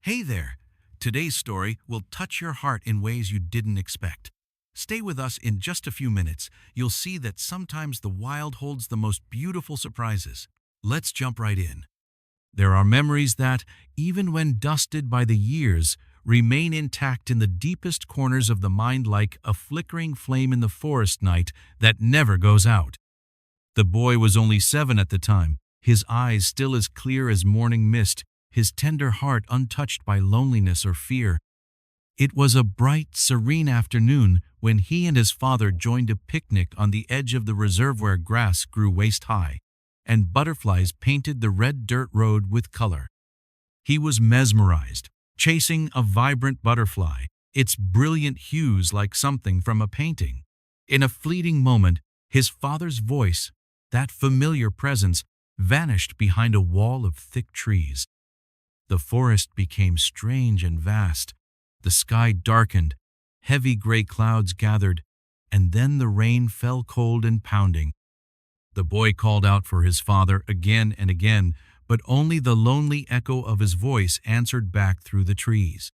Hey there! Today's story will touch your heart in ways you didn't expect. Stay with us in just a few minutes. You'll see that sometimes the wild holds the most beautiful surprises. Let's jump right in. There are memories that, even when dusted by the years, remain intact in the deepest corners of the mind like a flickering flame in the forest night that never goes out. The boy was only 7 at the time, his eyes still as clear as morning mist, his tender heart untouched by loneliness or fear. It was a bright, serene afternoon when he and his father joined a picnic on the edge of the reserve where grass grew waist-high, and butterflies painted the red dirt road with color. He was mesmerized, chasing a vibrant butterfly, its brilliant hues like something from a painting. In a fleeting moment, his father's voice, that familiar presence, vanished behind a wall of thick trees. The forest became strange and vast. The sky darkened, heavy gray clouds gathered, and then the rain fell cold and pounding. The boy called out for his father again and again, but only the lonely echo of his voice answered back through the trees.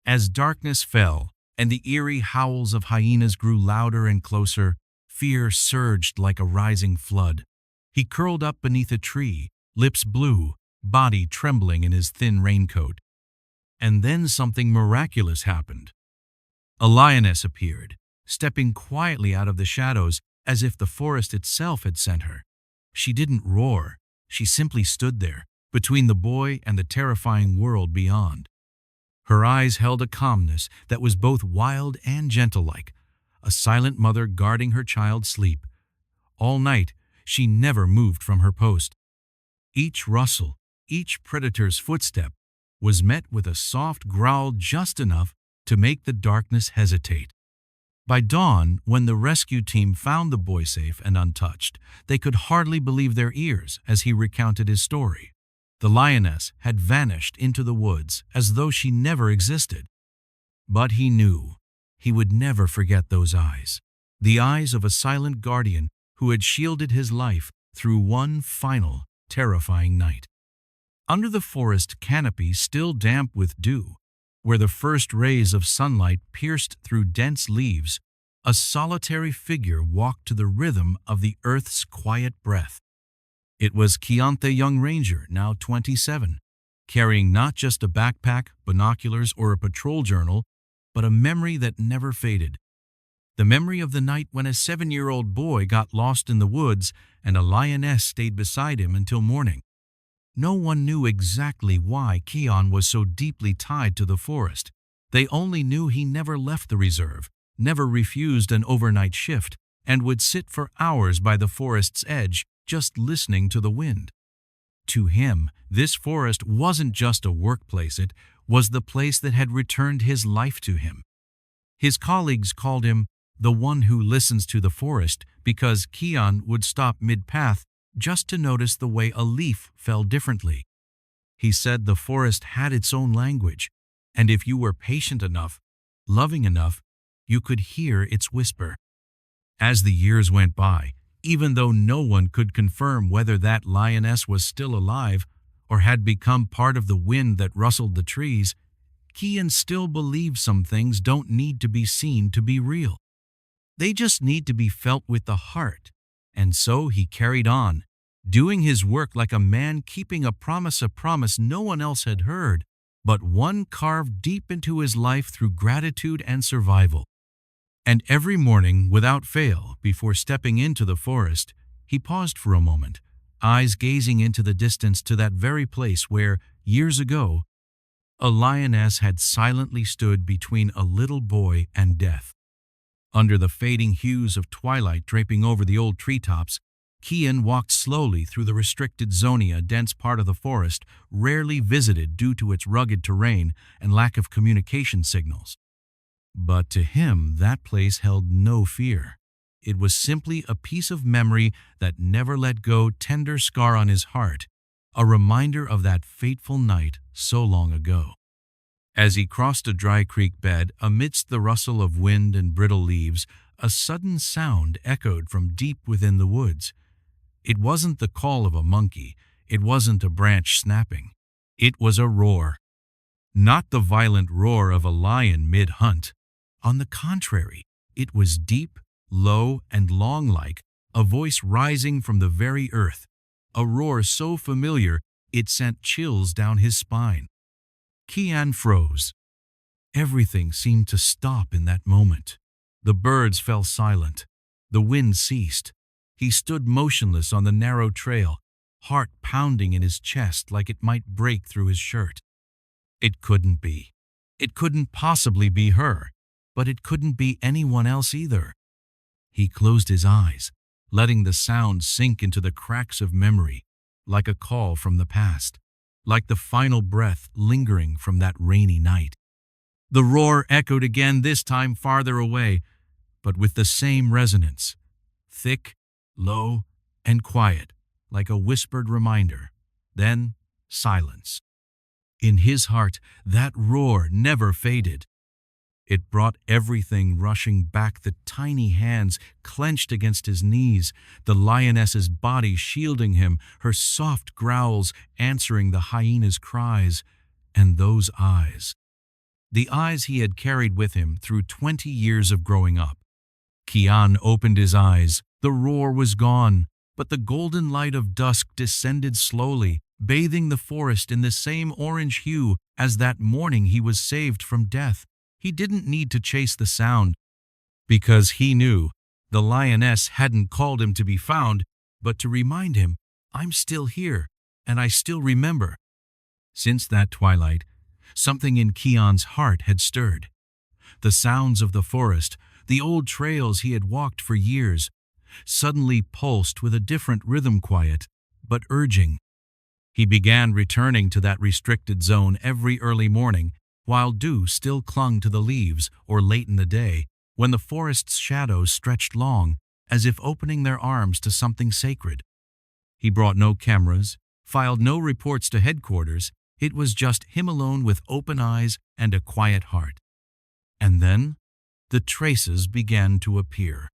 As darkness fell, and the eerie howls of hyenas grew louder and closer, fear surged like a rising flood. He curled up beneath a tree, lips blue, body trembling in his thin raincoat. And then something miraculous happened. A lioness appeared, stepping quietly out of the shadows as if the forest itself had sent her. She didn't roar, she simply stood there, between the boy and the terrifying world beyond. Her eyes held a calmness that was both wild and gentle-like, a silent mother guarding her child's sleep. All night, she never moved from her post. Each rustle, each predator's footstep, was met with a soft growl just enough to make the darkness hesitate. By dawn, when the rescue team found the boy safe and untouched, they could hardly believe their ears as he recounted his story. The lioness had vanished into the woods as though she never existed. But he knew he would never forget those eyes, the eyes of a silent guardian who had shielded his life through one final, terrifying night. Under the forest canopy still damp with dew, where the first rays of sunlight pierced through dense leaves, a solitary figure walked to the rhythm of the earth's quiet breath. It was Keon the young ranger, now 27, carrying not just a backpack, binoculars, or a patrol journal, but a memory that never faded. The memory of the night when a 7-year-old boy got lost in the woods and a lioness stayed beside him until morning. No one knew exactly why Keon was so deeply tied to the forest. They only knew he never left the reserve, never refused an overnight shift, and would sit for hours by the forest's edge, just listening to the wind. To him, this forest wasn't just a workplace, it was the place that had returned his life to him. His colleagues called him the one who listens to the forest because Keon would stop mid-path just to notice the way a leaf fell differently. He said the forest had its own language, and if you were patient enough, loving enough, you could hear its whisper. As the years went by, even though no one could confirm whether that lioness was still alive or had become part of the wind that rustled the trees, Keon still believed some things don't need to be seen to be real. They just need to be felt with the heart. And so he carried on, doing his work like a man keeping a promise no one else had heard, but one carved deep into his life through gratitude and survival. And every morning, without fail, before stepping into the forest, he paused for a moment, eyes gazing into the distance to that very place where, years ago, a lioness had silently stood between a little boy and death. Under the fading hues of twilight draping over the old treetops, Keon walked slowly through the restricted zone, a dense part of the forest rarely visited due to its rugged terrain and lack of communication signals. But to him, that place held no fear. It was simply a piece of memory that never let go, tender scar on his heart, a reminder of that fateful night so long ago. As he crossed a dry creek bed, amidst the rustle of wind and brittle leaves, a sudden sound echoed from deep within the woods. It wasn't the call of a monkey, it wasn't a branch snapping. It was a roar. not the violent roar of a lion mid-hunt. On the contrary, it was deep, low, and long-like, a voice rising from the very earth, a roar so familiar it sent chills down his spine. Kian froze. Everything seemed to stop in that moment. The birds fell silent. The wind ceased. He stood motionless on the narrow trail, heart pounding in his chest like it might break through his shirt. It couldn't be. It couldn't possibly be her, but it couldn't be anyone else either. He closed his eyes, letting the sound sink into the cracks of memory, like a call from the past, like the final breath lingering from that rainy night. The roar echoed again, this time farther away, but with the same resonance, thick, low, and quiet, like a whispered reminder. Then silence. In his heart, that roar never faded. It brought everything rushing back, the tiny hands clenched against his knees, the lioness's body shielding him, her soft growls answering the hyena's cries, and those eyes. The eyes he had carried with him through 20 years of growing up. Kian opened his eyes. The roar was gone, but the golden light of dusk descended slowly, bathing the forest in the same orange hue as that morning he was saved from death. He didn't need to chase the sound, because he knew the lioness hadn't called him to be found, but to remind him, "I'm still here, and I still remember." Since that twilight, something in Kian's heart had stirred. The sounds of the forest, the old trails he had walked for years, suddenly pulsed with a different rhythm, quiet, but urging. He began returning to that restricted zone every early morning, while dew still clung to the leaves, or late in the day, when the forest's shadows stretched long, as if opening their arms to something sacred. He brought no cameras, filed no reports to headquarters. It was just him alone with open eyes and a quiet heart. And then the traces began to appear.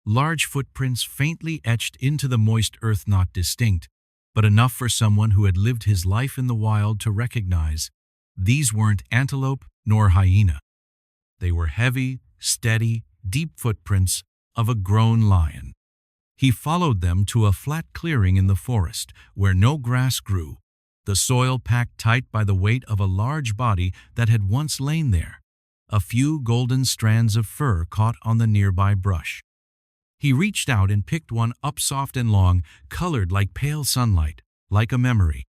Large footprints faintly etched into the moist earth, not distinct, but enough for someone who had lived his life in the wild to recognize. These weren't antelope nor hyena. They were heavy, steady, deep footprints of a grown lion. He followed them to a flat clearing in the forest where no grass grew, the soil packed tight by the weight of a large body that had once lain there, a few golden strands of fur caught on the nearby brush. He reached out and picked one up, soft and long, colored like pale sunlight, like a memory.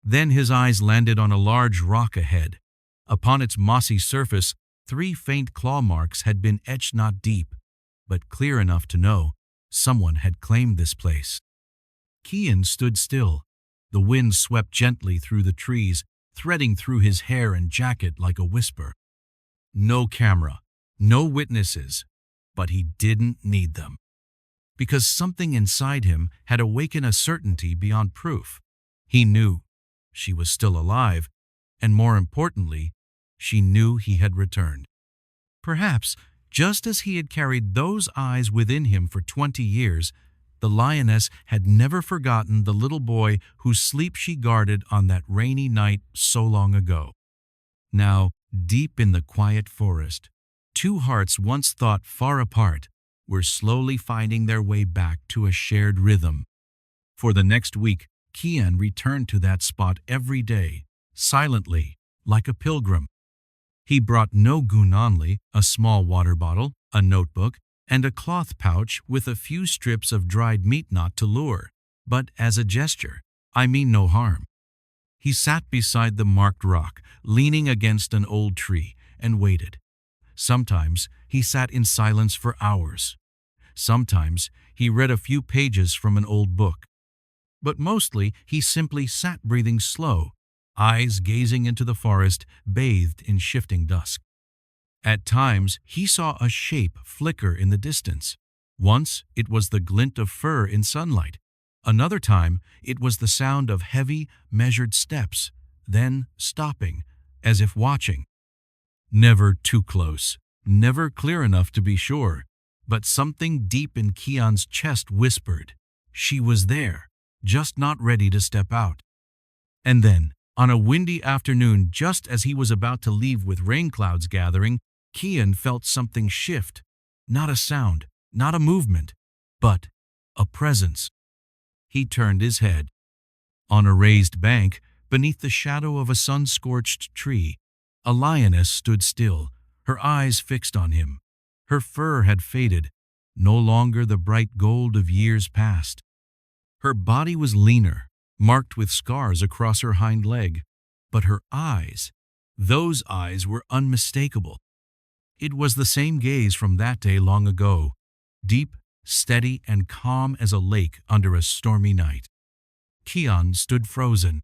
Then his eyes landed on a large rock ahead. Upon its mossy surface, 3 faint claw marks had been etched, not deep, but clear enough to know someone had claimed this place. Kian stood still. The wind swept gently through the trees, threading through his hair and jacket like a whisper. No camera, no witnesses, but he didn't need them. Because something inside him had awakened a certainty beyond proof. He knew she was still alive, and more importantly, she knew he had returned. Perhaps, just as he had carried those eyes within him for 20 years, the lioness had never forgotten the little boy whose sleep she guarded on that rainy night so long ago. Now, deep in the quiet forest, 2 hearts once thought far apart were slowly finding their way back to a shared rhythm. For the next week, Kian returned to that spot every day, silently, like a pilgrim. He brought no gun only, a small water bottle, a notebook, and a cloth pouch with a few strips of dried meat, not to lure, but as a gesture. I mean no harm. He sat beside the marked rock, leaning against an old tree, and waited. Sometimes he sat in silence for hours. Sometimes he read a few pages from an old book. But mostly he simply sat, breathing slow, eyes gazing into the forest bathed in shifting dusk. At times he saw a shape flicker in the distance. Once it was the glint of fur in sunlight. Another time it was the sound of heavy, measured steps, then stopping, as if watching. Never too close, never clear enough to be sure, but something deep in Kian's chest whispered. She was there, just not ready to step out. And then, On a windy afternoon, just as he was about to leave with rain clouds gathering, Kian felt something shift. Not a sound, not a movement, but a presence. He turned his head. On a raised bank, beneath the shadow of a sun-scorched tree, a lioness stood still, her eyes fixed on him. Her fur had faded, no longer the bright gold of years past. Her body was leaner, marked with scars across her hind leg, but her eyes, those eyes were unmistakable. It was the same gaze from that day long ago, deep, steady, and calm as a lake under a stormy night. Kian stood frozen.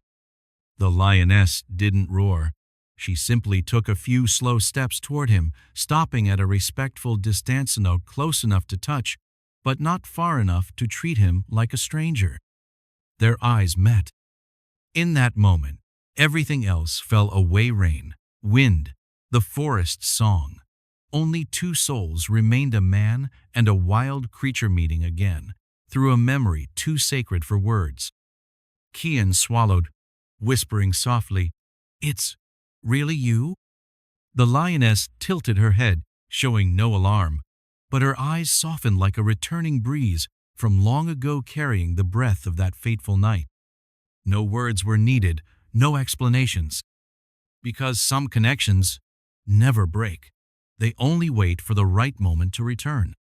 The lioness didn't roar. She simply took a few slow steps toward him, stopping at a respectful distance, close enough to touch, but not far enough to treat him like a stranger. Their eyes met. In that moment, everything else fell away: rain, wind, the forest's song. Only two souls remained, a man and a wild creature meeting again, through a memory too sacred for words. Kian swallowed, whispering softly, "It's really you?" The lioness tilted her head, showing no alarm, but her eyes softened like a returning breeze from long ago, carrying the breath of that fateful night. No words were needed, no explanations. Because some connections never break. They only wait for the right moment to return.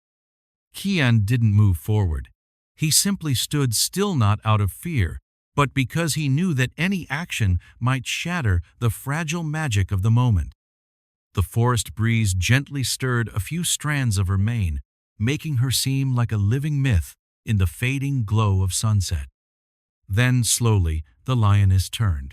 Kian didn't move forward. He simply stood still, not out of fear, but because he knew that any action might shatter the fragile magic of the moment. The forest breeze gently stirred a few strands of her mane, making her seem like a living myth in the fading glow of sunset. Then, slowly, the lioness turned.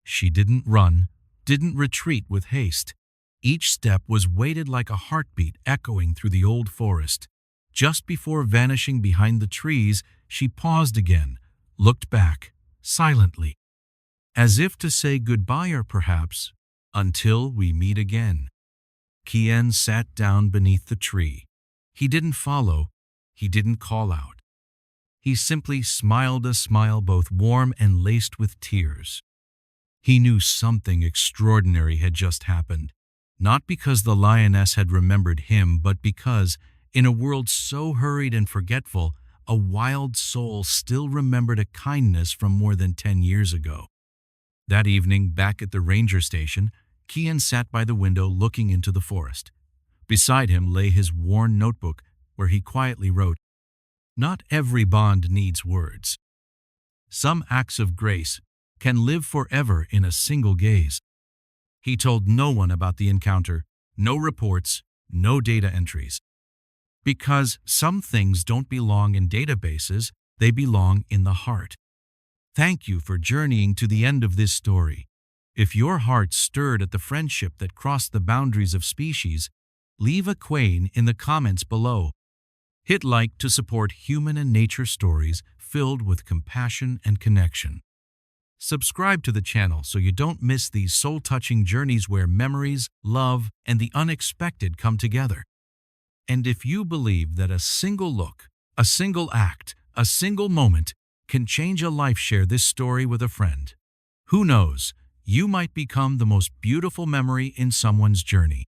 She didn't run, didn't retreat with haste. Each step was weighted like a heartbeat echoing through the old forest. Just before vanishing behind the trees, she paused again, looked back, silently, as if to say goodbye, or perhaps, until we meet again. Kian sat down beneath the tree. He didn't follow, he didn't call out. He simply smiled, a smile both warm and laced with tears. He knew something extraordinary had just happened, not because the lioness had remembered him, but because, in a world so hurried and forgetful, a wild soul still remembered a kindness from more than 10 years ago. That evening, back at the ranger station, Kian sat by the window looking into the forest. Beside him lay his worn notebook, where he quietly wrote, "Not every bond needs words. Some acts of grace can live forever in a single gaze." He told no one about the encounter, no reports, no data entries. Because some things don't belong in databases, they belong in the heart. Thank you for journeying to the end of this story. If your heart stirred at the friendship that crossed the boundaries of species, leave a quain in the comments below. Hit like to support human and nature stories filled with compassion and connection. Subscribe to the channel so you don't miss these soul-touching journeys where memories, love, and the unexpected come together. And if you believe that a single look, a single act, a single moment can change a life, share this story with a friend. Who knows, you might become the most beautiful memory in someone's journey.